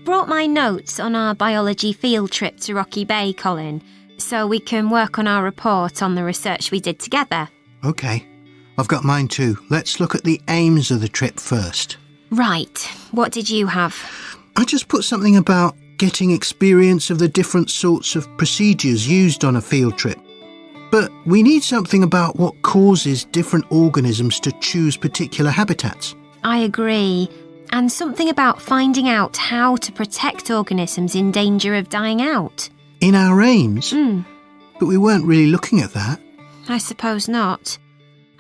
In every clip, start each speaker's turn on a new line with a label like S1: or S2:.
S1: I've brought my notes on our biology field trip to Rocky Bay, Colin, so we can work on our report on the research we did together.
S2: OK. I've got mine too. Let's look at the aims of the trip first.
S1: Right. What did you have?
S2: I just put something about getting experience of the different sorts of procedures used on a field trip. But we need something about what causes different organisms to choose particular habitats.
S1: I agree. And something about finding out how to protect organisms in danger of dying out.
S2: In our aims? But we weren't really looking at that.
S1: I suppose not.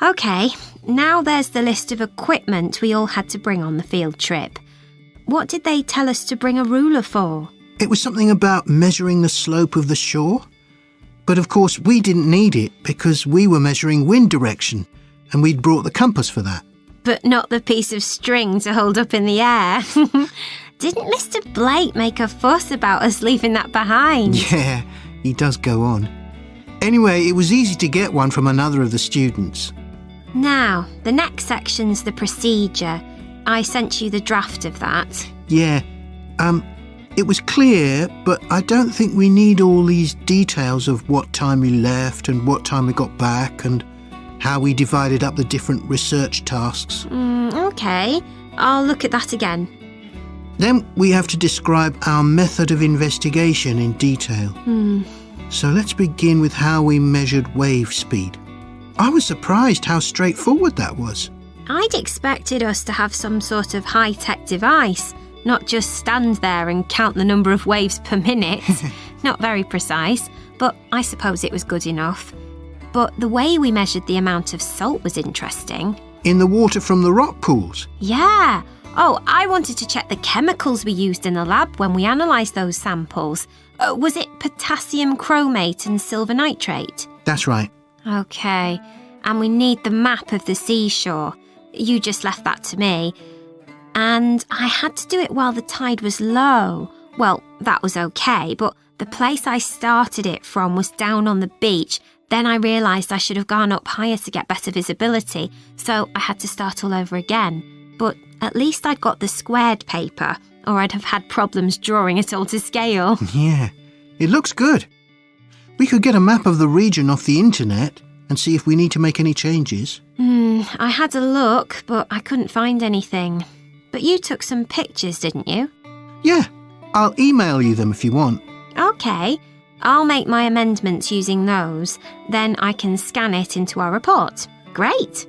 S1: OK, now there's the list of equipment we all had to bring on the field trip. What did they tell us to bring a ruler for?
S2: It was something about measuring the slope of the shore. But of course we didn't need it because we were measuring wind direction and we'd brought the compass for that.
S1: But not the piece of string to hold up in the air. Didn't Mr. Blake make a fuss about us leaving that behind?
S2: Yeah, he does go on. Anyway, it was easy to get one from another of the students.
S1: Now, the next section's the procedure. I sent you the draft of that.
S2: Yeah, it was clear, but I don't think we need all these details of what time we left and what time we got back and how we divided up the different research tasks.
S1: OK, I'll look at that again.
S2: Then we have to describe our method of investigation in detail. So let's begin with how we measured wave speed. I was surprised how straightforward that was.
S1: I'd expected us to have some sort of high-tech device, not just stand there and count the number of waves per minute. Not very precise, but I suppose it was good enough. But the way we measured the amount of salt was interesting.
S2: In the water from the rock pools?
S1: Yeah. Oh, I wanted to check the chemicals we used in the lab when we analysed those samples. Was it potassium chromate and silver nitrate?
S2: That's right.
S1: OK. And we need the map of the seashore. You just left that to me. And I had to do it while the tide was low. Well, that was OK, but the place I started it from was down on the beach. Then I realised I should have gone up higher to get better visibility, so I had to start all over again. But at least I'd got the squared paper, or I'd have had problems drawing it all to scale.
S2: Yeah, it looks good. We could get a map of the region off the internet and see if we need to make any changes.
S1: I had a look, but I couldn't find anything. But you took some pictures, didn't you?
S2: Yeah, I'll email you them if you want.
S1: OK, I'll make my amendments using those. Then I can scan it into our report. Great!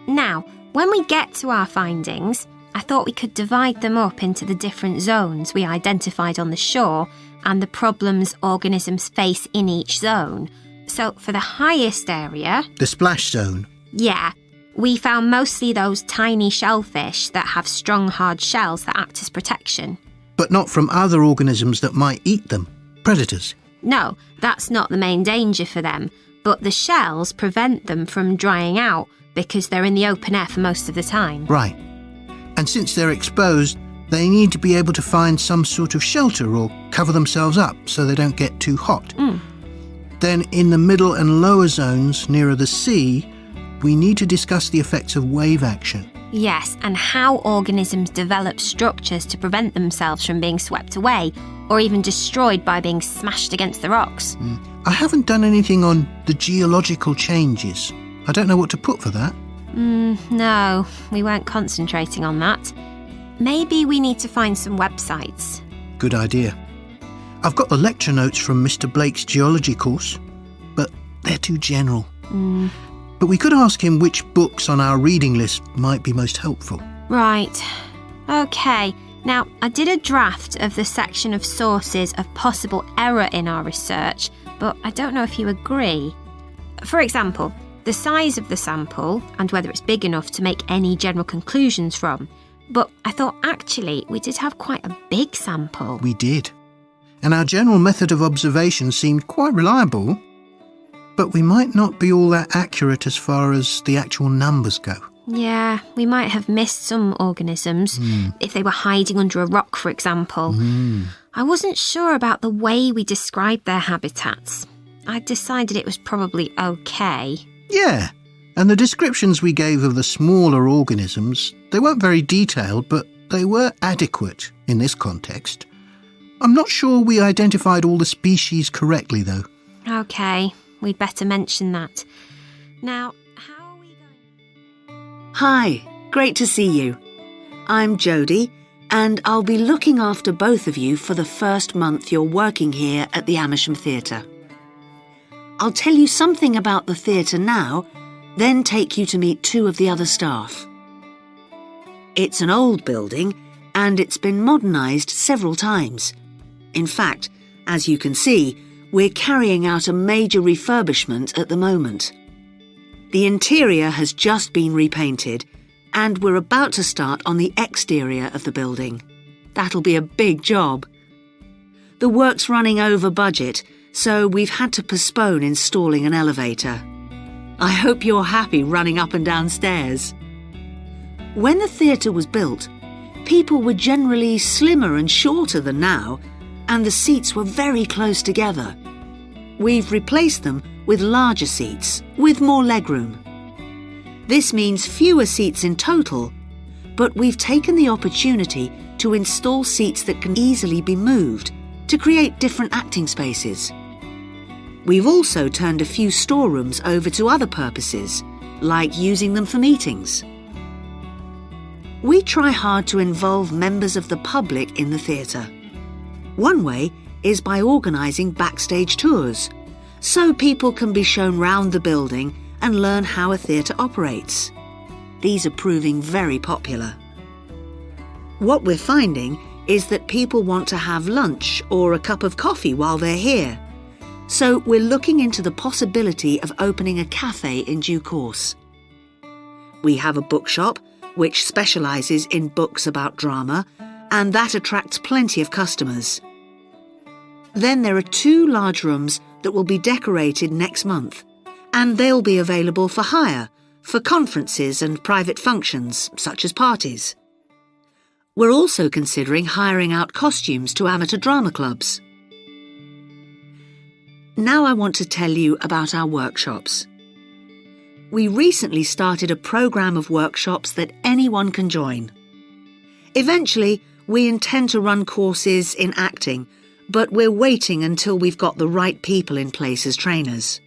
S1: Now, when we get to our findings, I thought we could divide them up into the different zones we identified on the shore and the problems organisms face in each zone. So for the highest area...
S2: The splash zone?
S1: Yeah. We found mostly those tiny shellfish that have strong, hard shells that act as protection.
S2: But not from other organisms that might eat them, predators?
S1: No, that's not the main danger for them, but the shells prevent them from drying out because they're in the open air for most of the time.
S2: Right. And since they're exposed, they need to be able to find some sort of shelter or cover themselves up so they don't get too hot. Then in the middle and lower zones nearer the sea, we need to discuss the effects of wave action.
S1: Yes, and how organisms develop structures to prevent themselves from being swept away or even destroyed by being smashed against the rocks.
S2: I haven't done anything on the geological changes. I don't know what to put for that.
S1: No, we weren't concentrating on that. Maybe we need to find some websites.
S2: Good idea. I've got the lecture notes from Mr. Blake's geology course, but they're too general. But we could ask him which books on our reading list might be most helpful.
S1: Right. OK. Now, I did a draft of the section of sources of possible error in our research, but I don't know if you agree. For example, the size of the sample and whether it's big enough to make any general conclusions from. But I thought actually we did have quite a big sample.
S2: We did. And our general method of observation seemed quite reliable. But we might not be all that accurate as far as the actual numbers go.
S1: Yeah, we might have missed some organisms, if they were hiding under a rock, for example. I wasn't sure about the way we described their habitats. I decided it was probably OK.
S2: Yeah, and the descriptions we gave of the smaller organisms, they weren't very detailed, but they were adequate in this context. I'm not sure we identified all the species correctly, though.
S1: OK, we'd better mention that. Now, how are we going...
S3: Hi, great to see you. I'm Jodie, and I'll be looking after both of you for the first month you're working here at the Amersham Theatre. I'll tell you something about the theatre now, then take you to meet two of the other staff. It's an old building, and it's been modernised several times. In fact, as you can see, we're carrying out a major refurbishment at the moment. The interior has just been repainted, and we're about to start on the exterior of the building. That'll be a big job. The work's running over budget, so we've had to postpone installing an elevator. I hope you're happy running up and down stairs. When the theatre was built, people were generally slimmer and shorter than now, and the seats were very close together. We've replaced them with larger seats, with more legroom. This means fewer seats in total, but we've taken the opportunity to install seats that can easily be moved to create different acting spaces. We've also turned a few storerooms over to other purposes, like using them for meetings. We try hard to involve members of the public in the theatre. One way is by organising backstage tours, so people can be shown round the building and learn how a theatre operates. These are proving very popular. What we're finding is that people want to have lunch or a cup of coffee while they're here, so we're looking into the possibility of opening a cafe in due course. We have a bookshop which specialises in books about drama, and that attracts plenty of customers. Then there are 2 large rooms that will be decorated next month, and they'll be available for hire, for conferences and private functions, such as parties. We're also considering hiring out costumes to amateur drama clubs. Now I want to tell you about our workshops. We recently started a programme of workshops that anyone can join. Eventually, we intend to run courses in acting, but we're waiting until we've got the right people in place as trainers.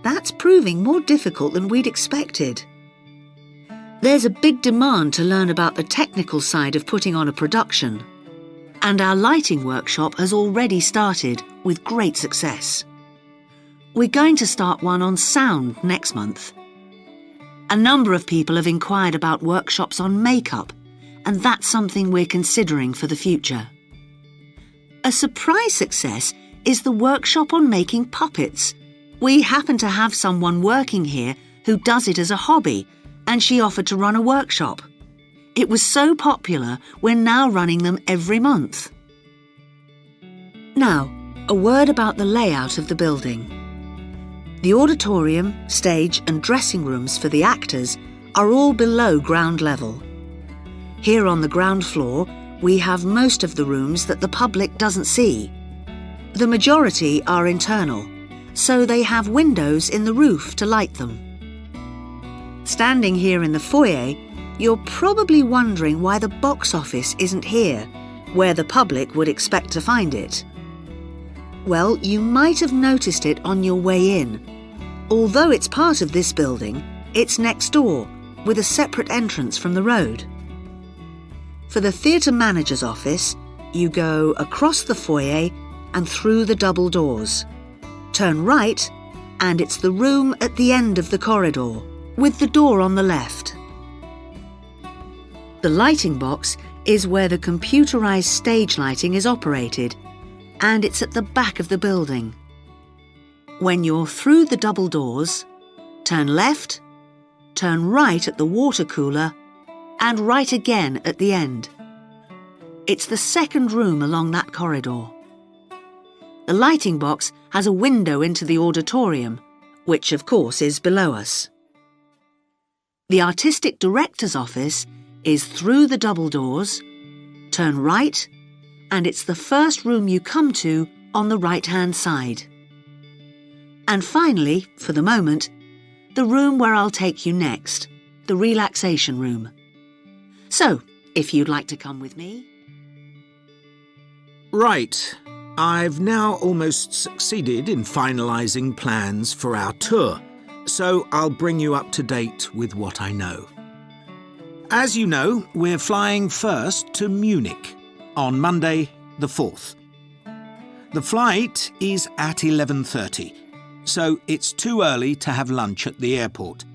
S3: That's proving more difficult than we'd expected. There's a big demand to learn about the technical side of putting on a production, and our lighting workshop has already started with great success. We're going to start one on sound next month. A number of people have inquired about workshops on makeup, and that's something we're considering for the future. A surprise success is the workshop on making puppets. We happen to have someone working here who does it as a hobby, and she offered to run a workshop. It was so popular, we're now running them every month. Now, a word about the layout of the building. The auditorium, stage and dressing rooms for the actors are all below ground level. Here on the ground floor, we have most of the rooms that the public doesn't see. The majority are internal, so they have windows in the roof to light them. Standing here in the foyer, you're probably wondering why the box office isn't here, where the public would expect to find it. Well, you might have noticed it on your way in. Although it's part of this building, it's next door, with a separate entrance from the road. For the theatre manager's office, you go across the foyer and through the double doors. Turn right, and it's the room at the end of the corridor, with the door on the left. The lighting box is where the computerised stage lighting is operated, and it's at the back of the building. When you're through the double doors, turn left, turn right at the water cooler, and right again at the end. It's the second room along that corridor. The lighting box has a window into the auditorium, which of course is below us. The artistic director's office is through the double doors, turn right, and it's the first room you come to on the right-hand side. And finally, for the moment, the room where I'll take you next, the relaxation room. So, if you'd like to come with me.
S4: Right. I've now almost succeeded in finalising plans for our tour, so I'll bring you up to date with what I know. As you know, we're flying first to Munich on Monday the 4th. The flight is at 11:30, so it's too early to have lunch at the airport.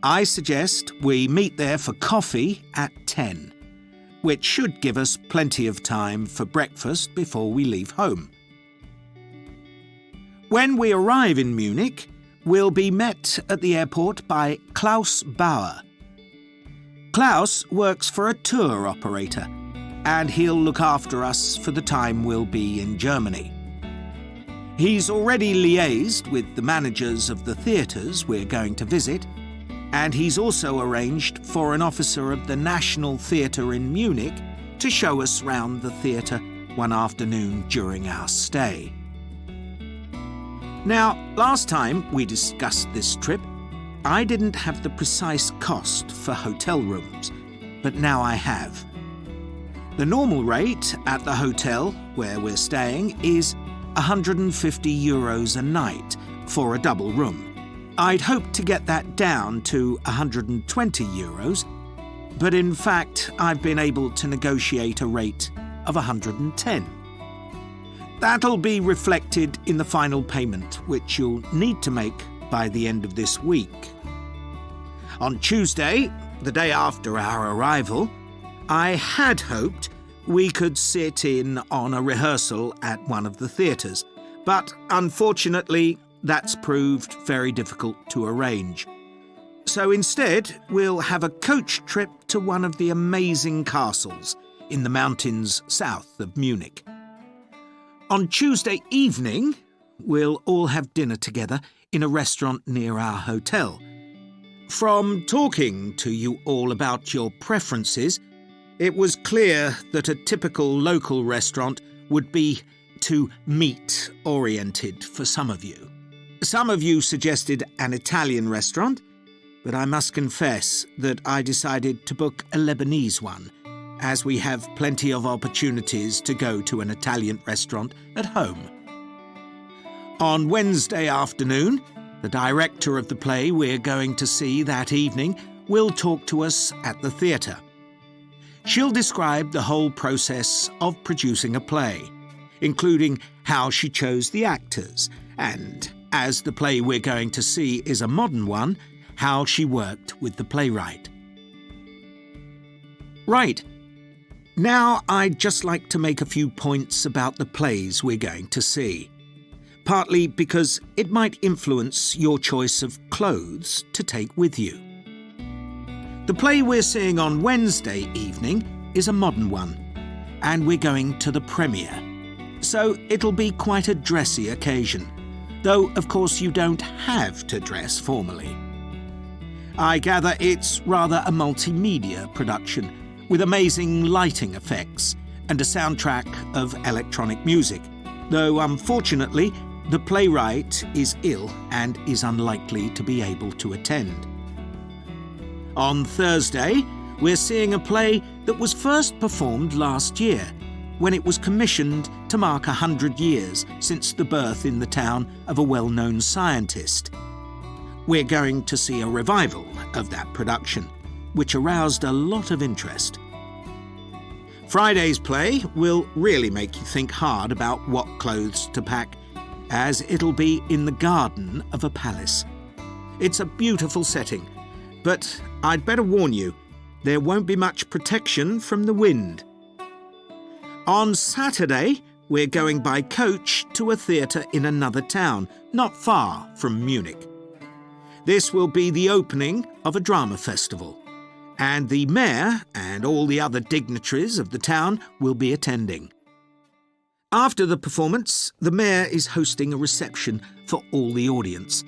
S4: I suggest we meet there for coffee at 10, which should give us plenty of time for breakfast before we leave home. When we arrive in Munich, we'll be met at the airport by Klaus Bauer. Klaus works for a tour operator, and he'll look after us for the time we'll be in Germany. He's already liaised with the managers of the theatres we're going to visit, and he's also arranged for an officer of the National Theatre in Munich to show us round the theatre one afternoon during our stay. Now, last time we discussed this trip, I didn't have the precise cost for hotel rooms, but now I have. The normal rate at the hotel where we're staying is €150 a night for a double room. I'd hoped to get that down to €120, but in fact I've been able to negotiate a rate of €110. That'll be reflected in the final payment, which you'll need to make by the end of this week. On Tuesday, the day after our arrival, I had hoped we could sit in on a rehearsal at one of the theatres, but unfortunately that's proved very difficult to arrange. So instead, we'll have a coach trip to one of the amazing castles in the mountains south of Munich. On Tuesday evening, we'll all have dinner together in a restaurant near our hotel. From talking to you all about your preferences, it was clear that a typical local restaurant would be too meat-oriented for some of you. Some of you suggested an Italian restaurant, but I must confess that I decided to book a Lebanese one, as we have plenty of opportunities to go to an Italian restaurant at home. On Wednesday afternoon, the director of the play we're going to see that evening will talk to us at the theatre. She'll describe the whole process of producing a play, including how she chose the actors and, as the play we're going to see is a modern one, how she worked with the playwright. Right. Now I'd just like to make a few points about the plays we're going to see, partly because it might influence your choice of clothes to take with you. The play we're seeing on Wednesday evening is a modern one, and we're going to the premiere, so it'll be quite a dressy occasion, though of course you don't have to dress formally. I gather it's rather a multimedia production, with amazing lighting effects and a soundtrack of electronic music, though unfortunately the playwright is ill and is unlikely to be able to attend. On Thursday, we're seeing a play that was first performed last year, when it was commissioned to mark 100 years since the birth in the town of a well-known scientist. We're going to see a revival of that production, which aroused a lot of interest. Friday's play will really make you think hard about what clothes to pack, as it'll be in the garden of a palace. It's a beautiful setting, but I'd better warn you, there won't be much protection from the wind. On Saturday, we're going by coach to a theatre in another town, not far from Munich. This will be the opening of a drama festival, and the mayor and all the other dignitaries of the town will be attending. After the performance, the mayor is hosting a reception for all the audience,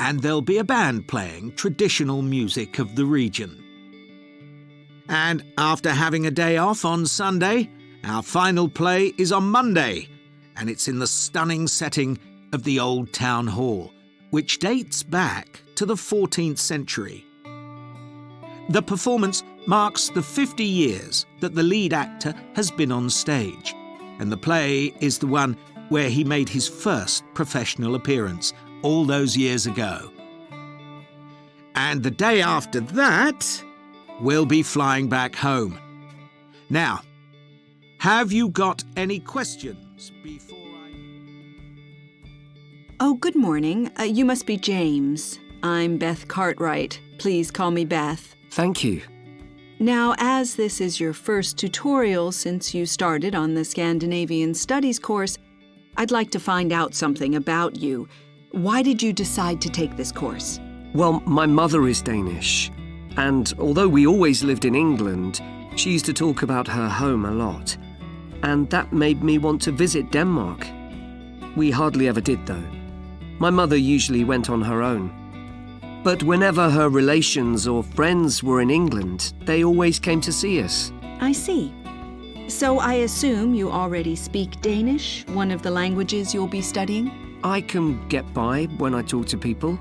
S4: and there'll be a band playing traditional music of the region. And after having a day off on Sunday, our final play is on Monday, and it's in the stunning setting of the Old Town Hall, which dates back to the 14th century. The performance marks the 50 years that the lead actor has been on stage, and the play is the one where he made his first professional appearance all those years ago. And the day after that, we'll be flying back home. Now, have you got any questions before I...
S5: Oh, good morning. You must be James. I'm Beth Cartwright. Please call me Beth.
S6: Thank you.
S5: Now, as this is your first tutorial since you started on the Scandinavian Studies course, I'd like to find out something about you. Why did you decide to take this course?
S6: Well, my mother is Danish, and although we always lived in England, she used to talk about her home a lot, and that made me want to visit Denmark. We hardly ever did, though. My mother usually went on her own. But whenever her relations or friends were in England, they always came to see us.
S5: I see. So I assume you already speak Danish, one of the languages you'll be studying?
S6: I can get by when I talk to people,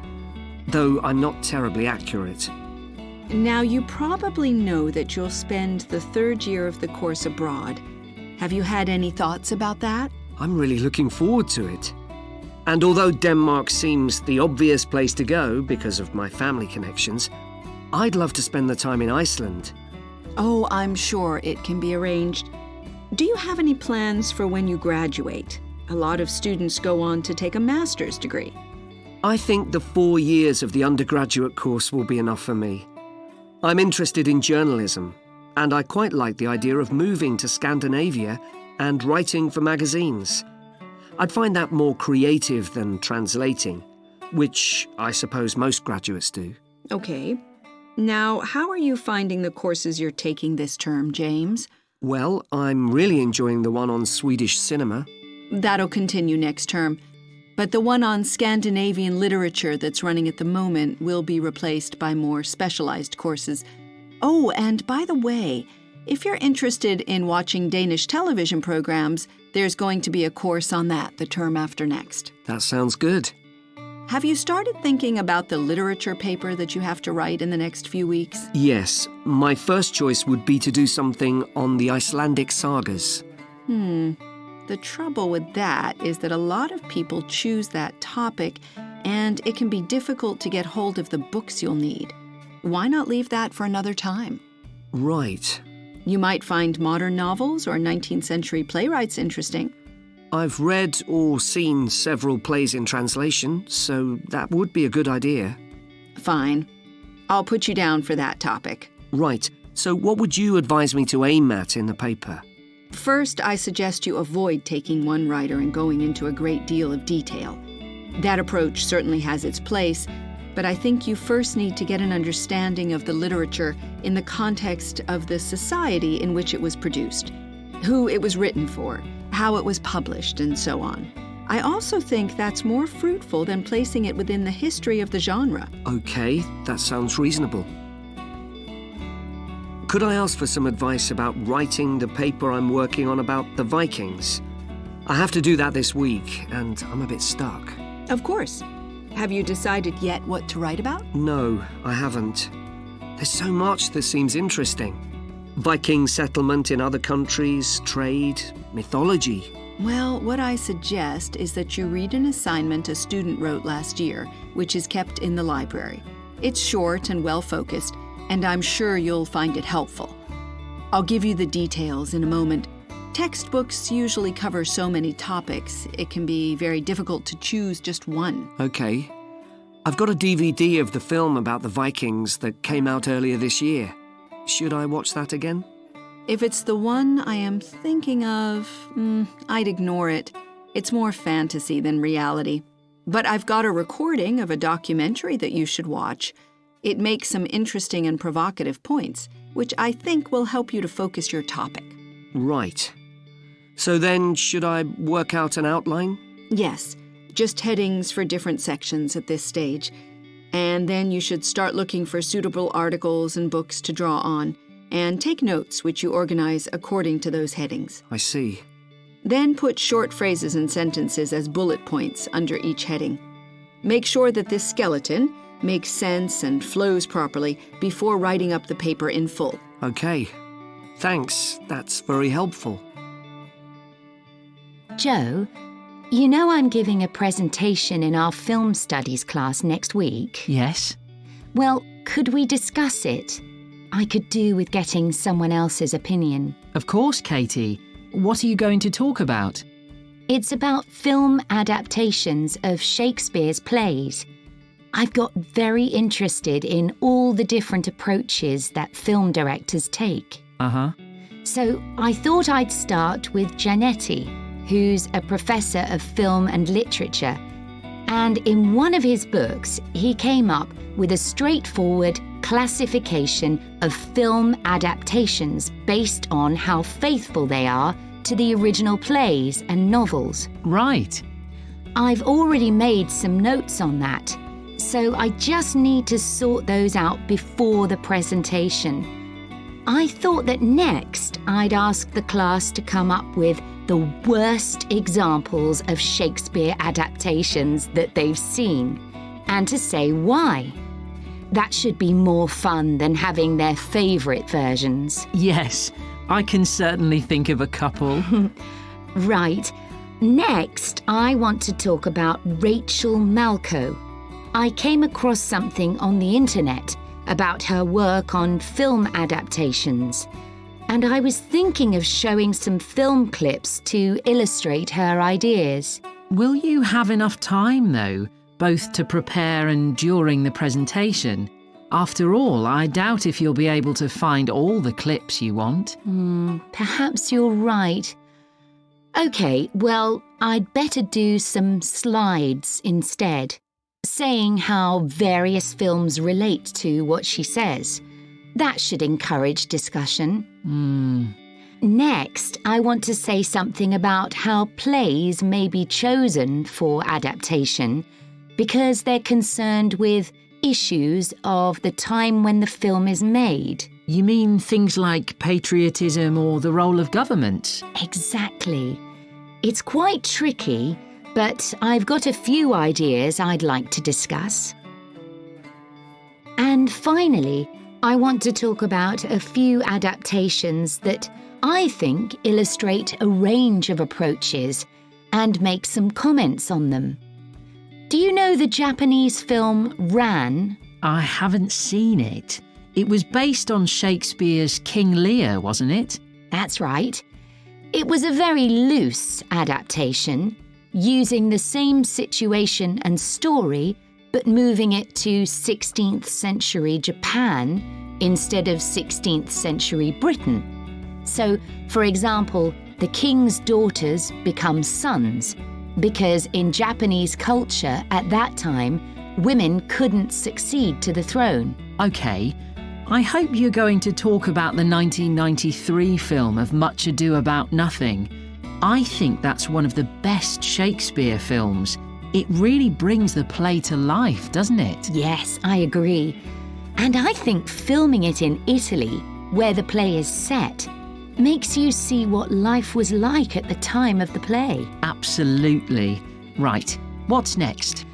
S6: though I'm not terribly accurate.
S5: Now, you probably know that you'll spend the third year of the course abroad. Have you had any thoughts about that?
S6: I'm really looking forward to it. And although Denmark seems the obvious place to go because of my family connections, I'd love to spend the time in Iceland.
S5: Oh, I'm sure it can be arranged. Do you have any plans for when you graduate? A lot of students go on to take a master's degree.
S6: I think the 4 years of the undergraduate course will be enough for me. I'm interested in journalism, and I quite like the idea of moving to Scandinavia and writing for magazines. I'd find that more creative than translating, which I suppose most graduates do.
S5: Okay. Now, how are you finding the courses you're taking this term, James?
S6: Well, I'm really enjoying the one on Swedish cinema.
S5: That'll continue next term. But the one on Scandinavian literature that's running at the moment will be replaced by more specialized courses. Oh, and by the way, if you're interested in watching Danish television programs, there's going to be a course on that the term after next.
S6: That sounds good.
S5: Have you started thinking about the literature paper that you have to write in the next few weeks?
S6: Yes, my first choice would be to do something on the Icelandic sagas.
S5: The trouble with that is that a lot of people choose that topic, and it can be difficult to get hold of the books you'll need. Why not leave that for another time?
S6: Right.
S5: You might find modern novels or 19th century playwrights interesting.
S6: I've read or seen several plays in translation, so that would be a good idea.
S5: Fine. I'll put you down for that topic.
S6: Right. So what would you advise me to aim at in the paper?
S5: First, I suggest you avoid taking one writer and going into a great deal of detail. That approach certainly has its place, but I think you first need to get an understanding of the literature in the context of the society in which it was produced, who it was written for, how it was published, and so on. I also think that's more fruitful than placing it within the history of the genre.
S6: Okay, that sounds reasonable. Could I ask for some advice about writing the paper I'm working on about the Vikings? I have to do that this week, and I'm a bit stuck.
S5: Of course. Have you decided yet what to write about?
S6: No, I haven't. There's so much that seems interesting. Viking settlement in other countries, trade, mythology.
S5: Well, what I suggest is that you read an assignment a student wrote last year, which is kept in the library. It's short and well-focused, and I'm sure you'll find it helpful. I'll give you the details in a moment. Textbooks usually cover so many topics, it can be very difficult to choose just one.
S6: Okay. I've got a DVD of the film about the Vikings that came out earlier this year. Should I watch that again?
S5: If it's the one I am thinking of, I'd ignore it. It's more fantasy than reality. But I've got a recording of a documentary that you should watch. It makes some interesting and provocative points, which I think will help you to focus your topic.
S6: Right. So then, should I work out an outline?
S5: Yes, just headings for different sections at this stage. And then you should start looking for suitable articles and books to draw on, and take notes which you organize according to those headings.
S6: I see.
S5: Then put short phrases and sentences as bullet points under each heading. Make sure that this skeleton, makes sense and flows properly before writing up the paper in full.
S6: OK. Thanks, that's very helpful.
S7: Joe, you know I'm giving a presentation in our film studies class next week?
S8: Yes.
S7: Well, could we discuss it? I could do with getting someone else's opinion.
S8: Of course, Katie. What are you going to talk about?
S7: It's about film adaptations of Shakespeare's plays. I've got very interested in all the different approaches that film directors take.
S8: Uh-huh.
S7: So I thought I'd start with Giannetti, who's a professor of film and literature. And in one of his books, he came up with a straightforward classification of film adaptations based on how faithful they are to the original plays and novels.
S8: Right.
S7: I've already made some notes on that, so I just need to sort those out before the presentation. I thought that next I'd ask the class to come up with the worst examples of Shakespeare adaptations that they've seen, and to say why. That should be more fun than having their favourite versions.
S8: Yes, I can certainly think of a couple.
S7: Right. Next, I want to talk about Rachel Malco. I came across something on the internet about her work on film adaptations, and I was thinking of showing some film clips to illustrate her ideas.
S8: Will you have enough time, though, both to prepare and during the presentation? After all, I doubt if you'll be able to find all the clips you want.
S7: Perhaps you're right. OK, well, I'd better do some slides instead, saying how various films relate to what she says. That should encourage discussion. Next, I want to say something about how plays may be chosen for adaptation because they're concerned with issues of the time when the film is made.
S8: You mean things like patriotism or the role of government?
S7: Exactly. It's quite tricky, but I've got a few ideas I'd like to discuss. And finally, I want to talk about a few adaptations that I think illustrate a range of approaches and make some comments on them. Do you know the Japanese film Ran?
S8: I haven't seen it. It was based on Shakespeare's King Lear, wasn't it?
S7: That's right. It was a very loose adaptation, using the same situation and story, but moving it to 16th century Japan instead of 16th century Britain. So, for example, the king's daughters become sons, because in Japanese culture at that time, women couldn't succeed to the throne.
S8: OK. I hope you're going to talk about the 1993 film of Much Ado About Nothing. I think that's one of the best Shakespeare films. It really brings the play to life, doesn't it?
S7: Yes, I agree. And I think filming it in Italy, where the play is set, makes you see what life was like at the time of the play.
S8: Absolutely. Right, what's next?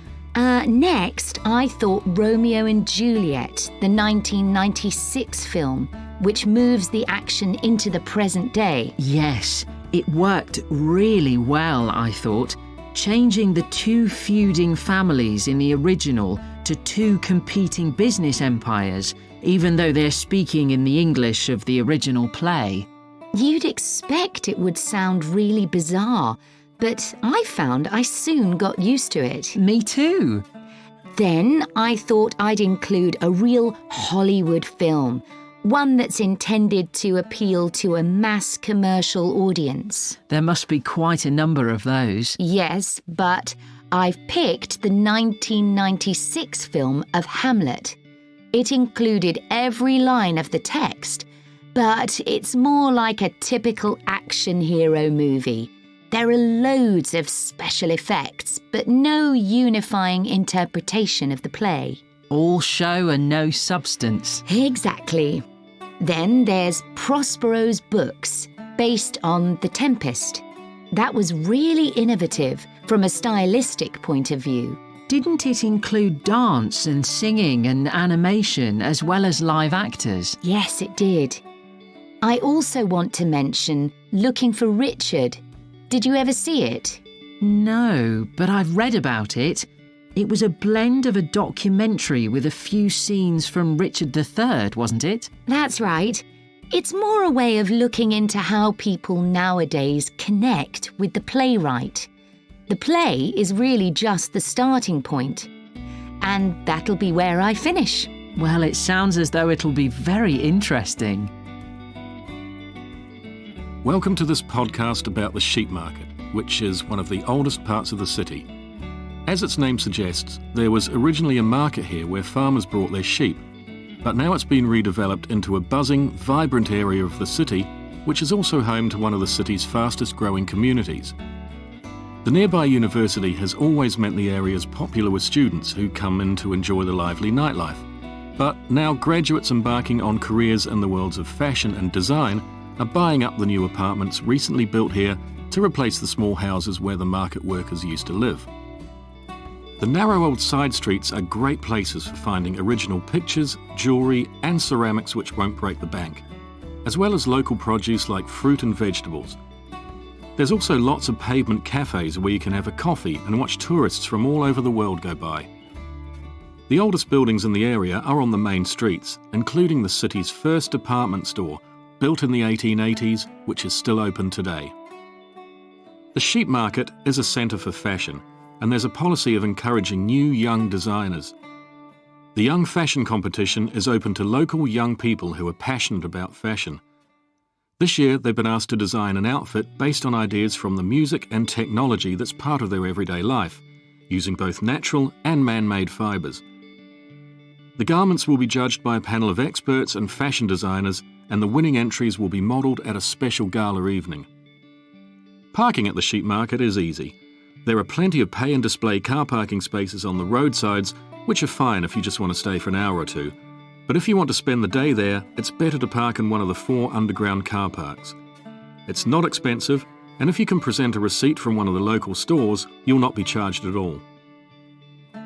S7: Next, I thought Romeo and Juliet, the 1996 film, which moves the action into the present day.
S8: Yes, it worked really well, I thought, changing the two feuding families in the original to two competing business empires, even though they're speaking in the English of the original play.
S7: You'd expect it would sound really bizarre, but I found I soon got used to it.
S8: Me too.
S7: Then I thought I'd include a real Hollywood film, one that's intended to appeal to a mass commercial audience.
S8: There must be quite a number of those.
S7: Yes, but I've picked the 1996 film of Hamlet. It included every line of the text, but it's more like a typical action hero movie. There are loads of special effects, but no unifying interpretation of the play.
S8: All show and no substance.
S7: Exactly. Then there's Prospero's books, based on The Tempest. That was really innovative from a stylistic point of view.
S8: didn't it include dance and singing and animation as well as live actors?
S7: Yes, it did. I also want to mention Looking for Richard. Did you ever see it?
S8: No, but I've read about it. It was a blend of a documentary with a few scenes from Richard III, wasn't it?
S7: That's right. It's more a way of looking into how people nowadays connect with the playwright. The play is really just the starting point. And that'll be where I finish.
S8: Well, it sounds as though it'll be very interesting.
S9: Welcome to this podcast about the sheep market, which is one of the oldest parts of the city. As its name suggests, there was originally a market here where farmers brought their sheep, but now it's been redeveloped into a buzzing, vibrant area of the city, which is also home to one of the city's fastest growing communities. The nearby university has always meant the area is popular with students who come in to enjoy the lively nightlife. But now graduates embarking on careers in the worlds of fashion and design are buying up the new apartments recently built here to replace the small houses where the market workers used to live. The narrow old side streets are great places for finding original pictures, jewellery and ceramics which won't break the bank, as well as local produce like fruit and vegetables. There's also lots of pavement cafes where you can have a coffee and watch tourists from all over the world go by. The oldest buildings in the area are on the main streets, including the city's first department store, built in the 1880s, which is still open today. The sheep market is a centre for fashion, and there's a policy of encouraging new young designers. The Young Fashion Competition is open to local young people who are passionate about fashion. This year they've been asked to design an outfit based on ideas from the music and technology that's part of their everyday life, using both natural and man-made fibres. The garments will be judged by a panel of experts and fashion designers, and the winning entries will be modelled at a special gala evening. Parking at the sheep market is easy. There are plenty of pay and display car parking spaces on the roadsides, which are fine if you just want to stay for an hour or two. But if you want to spend the day there, it's better to park in one of the 4 underground car parks. It's not expensive, and if you can present a receipt from one of the local stores, you'll not be charged at all.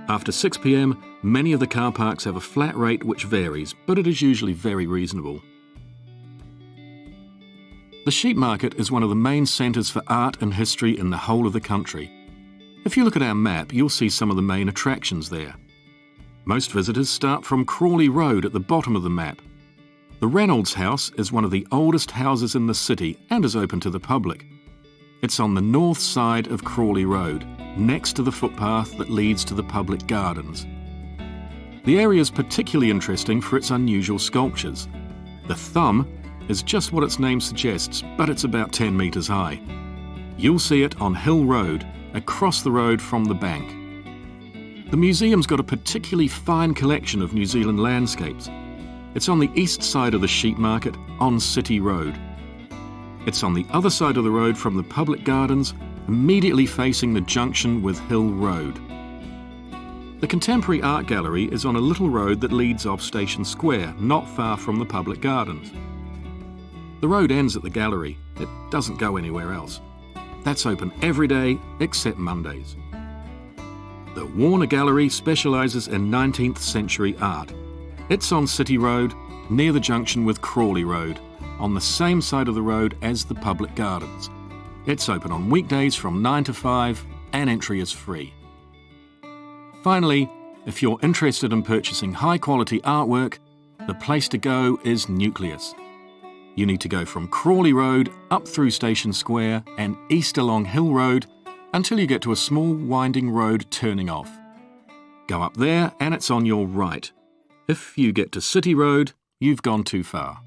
S9: After 6 p.m, many of the car parks have a flat rate which varies, but it is usually very reasonable. The sheep market is one of the main centres for art and history in the whole of the country. If you look at our map, you'll see some of the main attractions there. Most visitors start from Crawley Road at the bottom of the map. The Reynolds House is one of the oldest houses in the city and is open to the public. It's on the north side of Crawley Road, next to the footpath that leads to the public gardens. The area is particularly interesting for its unusual sculptures. The thumb is just what its name suggests, but it's about 10 metres high. You'll see it on Hill Road, across the road from the bank. The museum's got a particularly fine collection of New Zealand landscapes. It's on the east side of the sheep market, on City Road. It's on the other side of the road from the public gardens, immediately facing the junction with Hill Road. The Contemporary Art Gallery is on a little road that leads off Station Square, not far from the public gardens. The road ends at the gallery. It doesn't go anywhere else. That's open every day except Mondays. The Warner Gallery specialises in 19th century art. It's on City Road, near the junction with Crawley Road, on the same side of the road as the public gardens. It's open on weekdays from 9 to 5 and entry is free. Finally, if you're interested in purchasing high-quality artwork, the place to go is Nucleus. You need to go from Crawley Road up through Station Square and east along Hill Road until you get to a small winding road turning off. Go up there and it's on your right. If you get to City Road, you've gone too far.